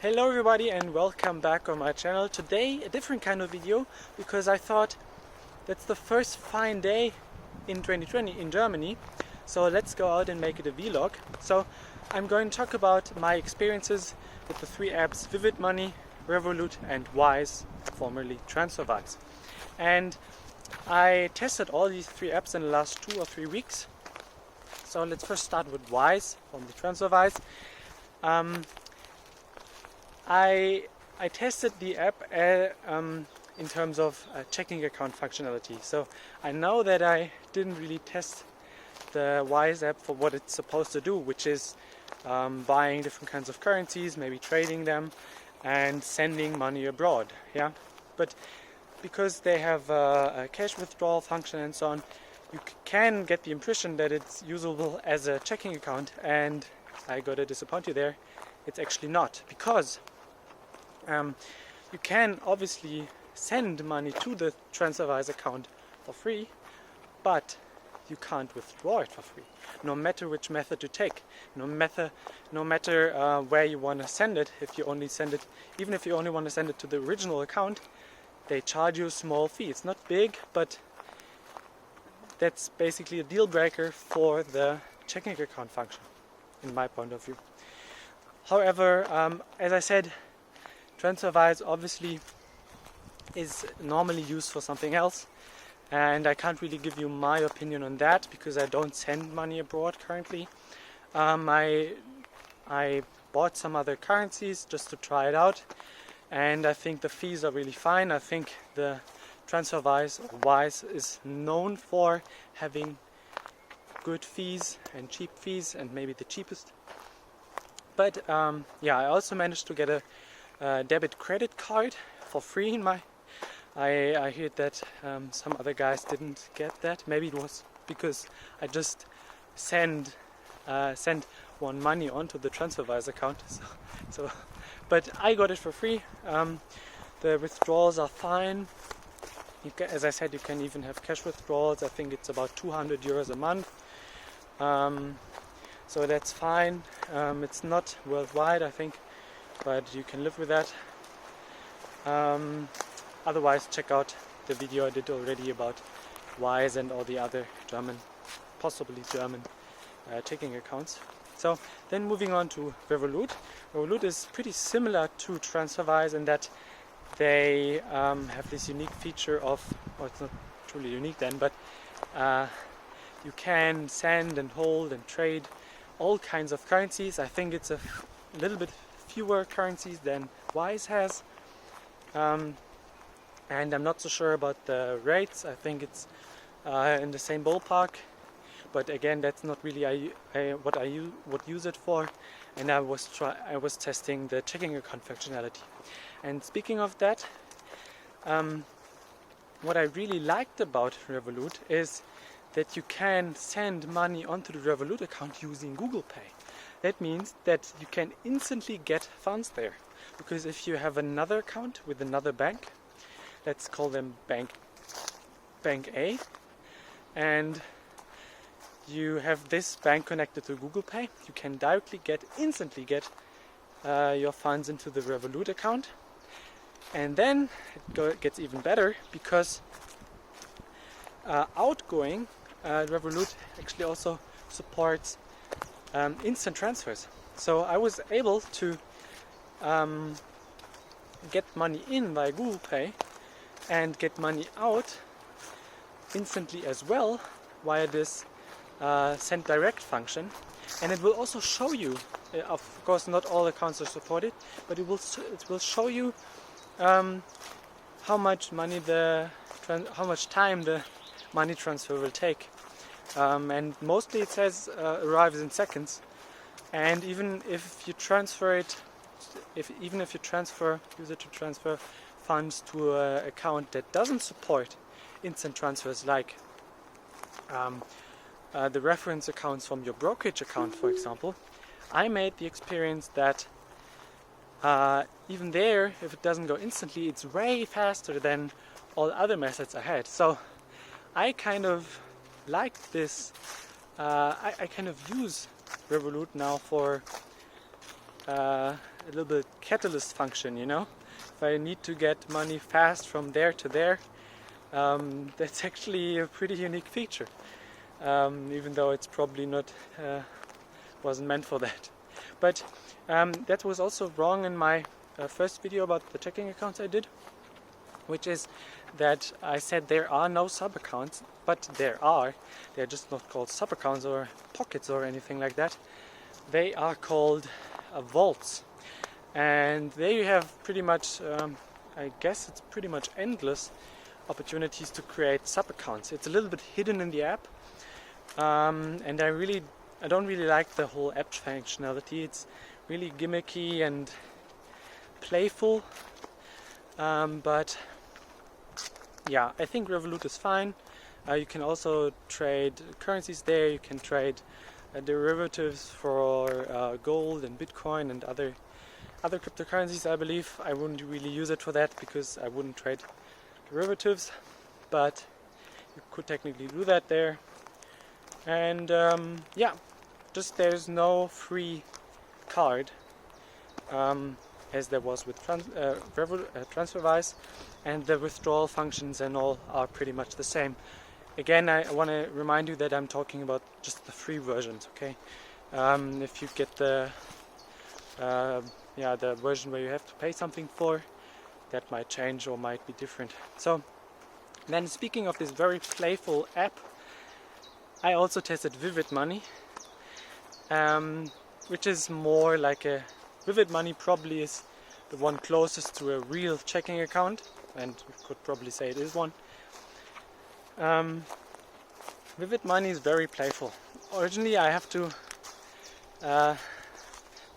Hello everybody and welcome back on my channel. Today a different kind of video because I thought that's the first fine day in 2020 in Germany, so let's go out and make it a vlog. So I'm going to talk about my experiences with the three apps Vivid Money, Revolut and Wise, formerly TransferWise. And I tested all these three apps in the last 2 or 3 weeks. So let's first start with Wise, formerly TransferWise. I tested the app in terms of checking account functionality. So I know that I didn't really test the Wise app for what it's supposed to do, which is buying different kinds of currencies, maybe trading them and sending money abroad. Yeah, but because they have a cash withdrawal function and so on, you can get the impression that it's usable as a checking account, and I gotta disappoint you there. It's actually not, because you can obviously send money to the TransferWise account for free, but you can't withdraw it for free, no matter which method you take, no matter where you want to send it. If you only send it, even if you only want to send it to the original account, they charge you a small fee. It's not big, but that's basically a deal breaker for the checking account function, in my point of view. However, as I said, TransferWise obviously is normally used for something else, and I can't really give you my opinion on that because I don't send money abroad currently. I bought some other currencies just to try it out, and I think the fees are really fine. I think the TransferWise or Wise is known for having good fees and cheap fees, and maybe the cheapest. But yeah, I also managed to get a debit credit card for free in my. I heard that some other guys didn't get that. Maybe it was because I just sent one money onto the TransferWise account. But I got it for free. The withdrawals are fine. As I said, you can even have cash withdrawals. I think it's about 200 euros a month. So that's fine. It's not worldwide, I think, but you can live with that. Otherwise, check out the video I did already about Wise and all the other possibly German checking accounts. So then moving on to Revolut. Revolut is pretty similar to TransferWise in that they have this unique feature of, well, it's not truly unique then, but you can send and hold and trade all kinds of currencies. I think it's a little bit fewer currencies than Wise has, and I'm not so sure about the rates. I think it's in the same ballpark, but again, that's not really what I use it for. And I was testing the checking account functionality. And speaking of that, what I really liked about Revolut is that you can send money onto the Revolut account using Google Pay. That means that you can instantly get funds there. Because if you have another account with another bank, let's call them Bank A, and you have this bank connected to Google Pay, you can instantly get your funds into the Revolut account. And then it gets even better because outgoing Revolut actually also supports instant transfers. So I was able to get money in via Google Pay and get money out instantly as well via this send direct function. And it will also show you, of course not all accounts are supported, but it will show you how much time the money transfer will take. And mostly it says arrives in seconds. And even if you transfer it, use it to transfer funds to an account that doesn't support instant transfers, like the reference accounts from your brokerage account, for example, I made the experience that even there, if it doesn't go instantly, it's way faster than all other methods I had. So I kind of like this. I kind of use Revolut now for a little bit catalyst function, you know. If I need to get money fast from there to there, that's actually a pretty unique feature, even though it's probably not wasn't meant for that. But that was also wrong in my first video about the checking accounts I did, which is that I said there are no sub-accounts, but there are. They're just not called sub-accounts or pockets or anything like that. They are called vaults, and there you have pretty much, I guess it's pretty much endless opportunities to create sub-accounts. It's a little bit hidden in the app, and I don't really like the whole app functionality. It's really gimmicky and playful, but yeah, I think Revolut is fine. You can also trade currencies there. You can trade derivatives for gold and Bitcoin and other cryptocurrencies, I believe. I wouldn't really use it for that because I wouldn't trade derivatives, but you could technically do that there. And yeah, just there's no free card, as there was with TransferWise, and the withdrawal functions and all are pretty much the same. Again, I want to remind you that I'm talking about just the free versions, okay? If you get the version where you have to pay something for, that might change or might be different. So then, speaking of this very playful app, I also tested Vivid Money, which is more like a Vivid Money probably is the one closest to a real checking account, and you could probably say it is one. Vivid Money is very playful. Originally, I have to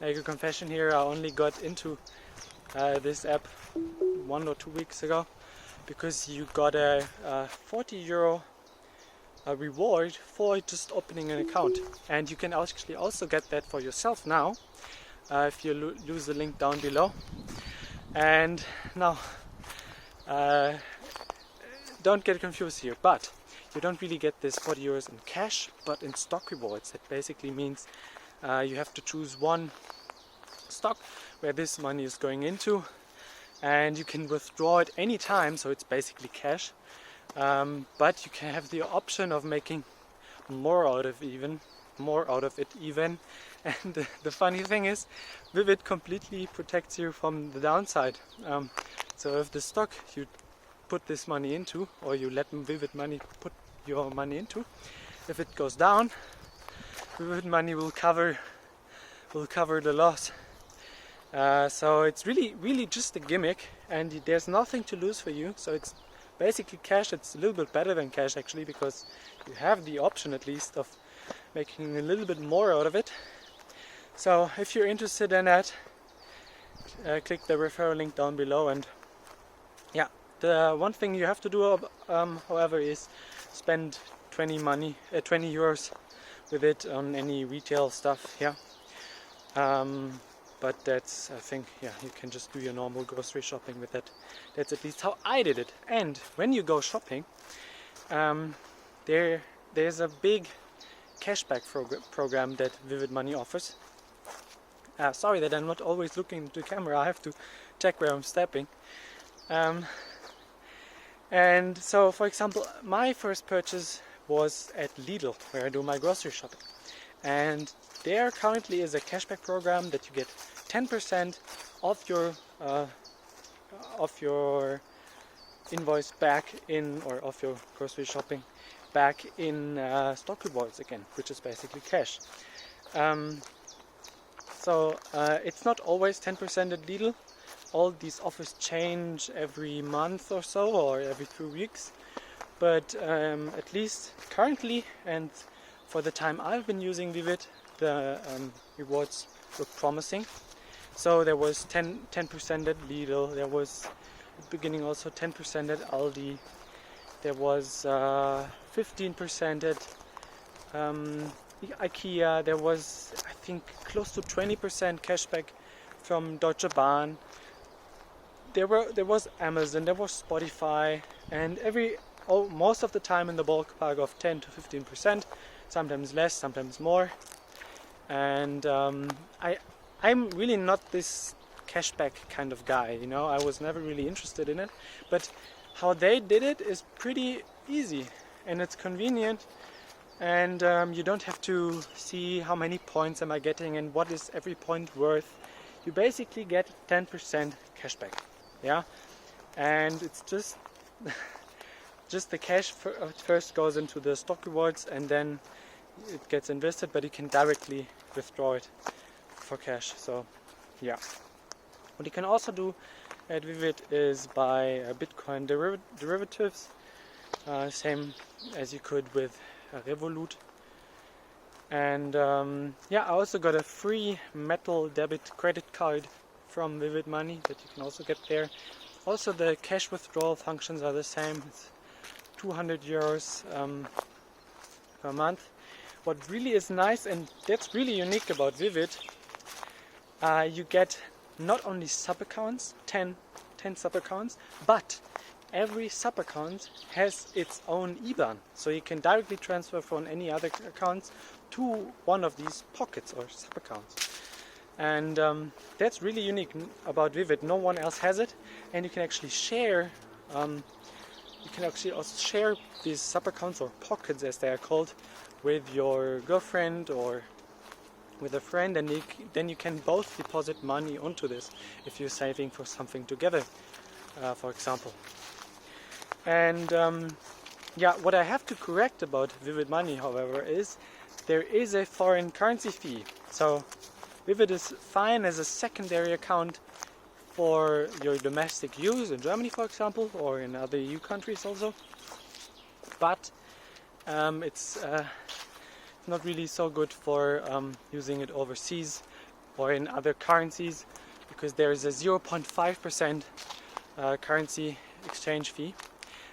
make a confession here. I only got into this app 1 or 2 weeks ago because you got a 40 euro reward for just opening an account, and you can actually also get that for yourself now if you use the link down below. And now don't get confused here, but you don't really get this 40 euros in cash, but in stock rewards. That basically means you have to choose one stock where this money is going into, and you can withdraw it any time, so it's basically cash. But you can have the option of making more out of it even. And the funny thing is, Vivid completely protects you from the downside. So if the stock you put this money into, or you let Vivid Money put your money into, if it goes down, Vivid Money will cover the loss. So it's really just a gimmick, and there's nothing to lose for you. So it's basically cash. It's a little bit better than cash actually, because you have the option at least of making a little bit more out of it. So if you're interested in that, click the referral link down below. And yeah, the one thing you have to do, however, is spend 20 euros with it on any retail stuff here. But that's, I think, yeah, you can just do your normal grocery shopping with that. That's at least how I did it. And when you go shopping, there's a big cashback program that Vivid Money offers. Sorry that I'm not always looking into the camera. I have to check where I'm stepping. And so, for example, my first purchase was at Lidl, where I do my grocery shopping. And there currently is a cashback program that you get 10% of your invoice back in, or of your grocery shopping back in stock rewards again, which is basically cash. So it's not always 10% at Lidl. All these offers change every month or so, or every 2 weeks. But at least currently, and for the time I've been using Vivid, the rewards look promising. So there was 10% at Lidl. There was at the beginning also 10% at Aldi. There was 15% at IKEA. There was, I think, close to 20% cashback from Deutsche Bahn. There was Amazon. There was Spotify, and most of the time in the ballpark of 10 to 15%. Sometimes less, sometimes more. And I'm really not this cashback kind of guy, you know, I was never really interested in it, but how they did it is pretty easy and it's convenient, and you don't have to see how many points am I getting and what is every point worth. You basically get 10% cashback, yeah, and it's just the cash first goes into the stock rewards and then it gets invested, but you can directly withdraw it for cash. So yeah, what you can also do at Vivid is buy Bitcoin derivatives, same as you could with Revolut. And yeah, I also got a free metal debit credit card from Vivid Money that you can also get there. Also the cash withdrawal functions are the same. It's 200 euros per month. What really is nice, and that's really unique about Vivid, you get not only sub-accounts, 10 sub-accounts, but every sub-account has its own IBAN. So you can directly transfer from any other accounts to one of these pockets or sub-accounts. And that's really unique about Vivid. No one else has it, and you can actually share you can actually also share these sub-accounts or pockets, as they are called, with your girlfriend or with a friend, and then you can both deposit money onto this if you're saving for something together, for example. And yeah, what I have to correct about Vivid Money, however, is there is a foreign currency fee. So Vivid is fine as a secondary account for your domestic use in Germany, for example, or in other EU countries also, but it's not really so good for using it overseas or in other currencies, because there is a 0.5% currency exchange fee.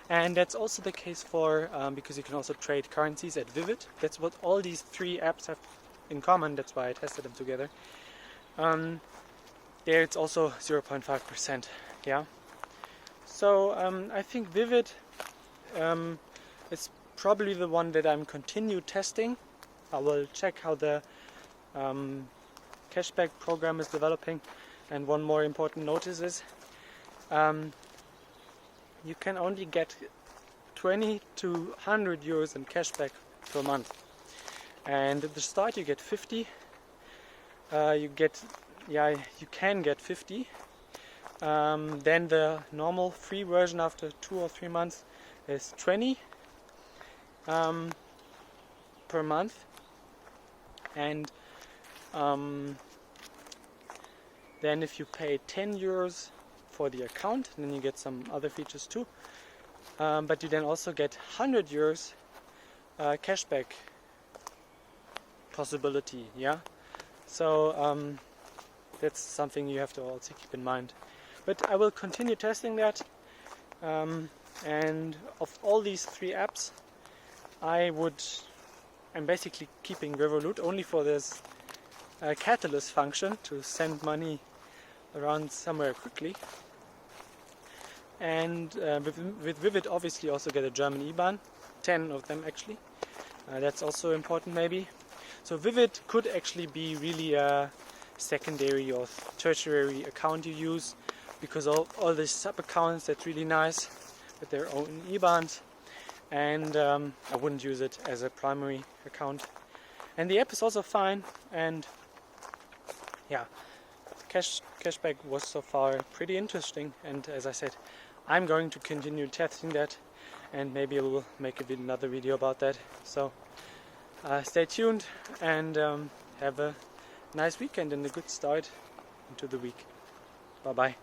And that's also the case for because you can also trade currencies at Vivid. That's what all these three apps have in common. That's why I tested them together. There it's also 0.5%. Yeah. So I think Vivid is probably the one that I'm continue testing. I will check how the cashback program is developing. And one more important notice is you can only get 20 to 100 euros in cashback per month. And at the start you get 50. You can get 50. Then the normal free version after 2 or 3 months is 20 per month. And then if you pay 10 euros for the account, then you get some other features too. But you then also get 100 euros cashback possibility. Yeah. So that's something you have to also keep in mind. But I will continue testing that. And of all these three apps, I'm basically keeping Revolut only for this catalyst function to send money around somewhere quickly. And with Vivid, obviously, also get a German IBAN, 10 of them actually. That's also important, maybe. So Vivid could actually be really a secondary or tertiary account you use, because all these sub-accounts, that's really nice with their own IBANs. And I wouldn't use it as a primary account. And the app is also fine. And yeah, cashback was so far pretty interesting. And as I said, I'm going to continue testing that, and maybe I will make another video about that. So stay tuned and have a nice weekend and a good start into the week. Bye bye.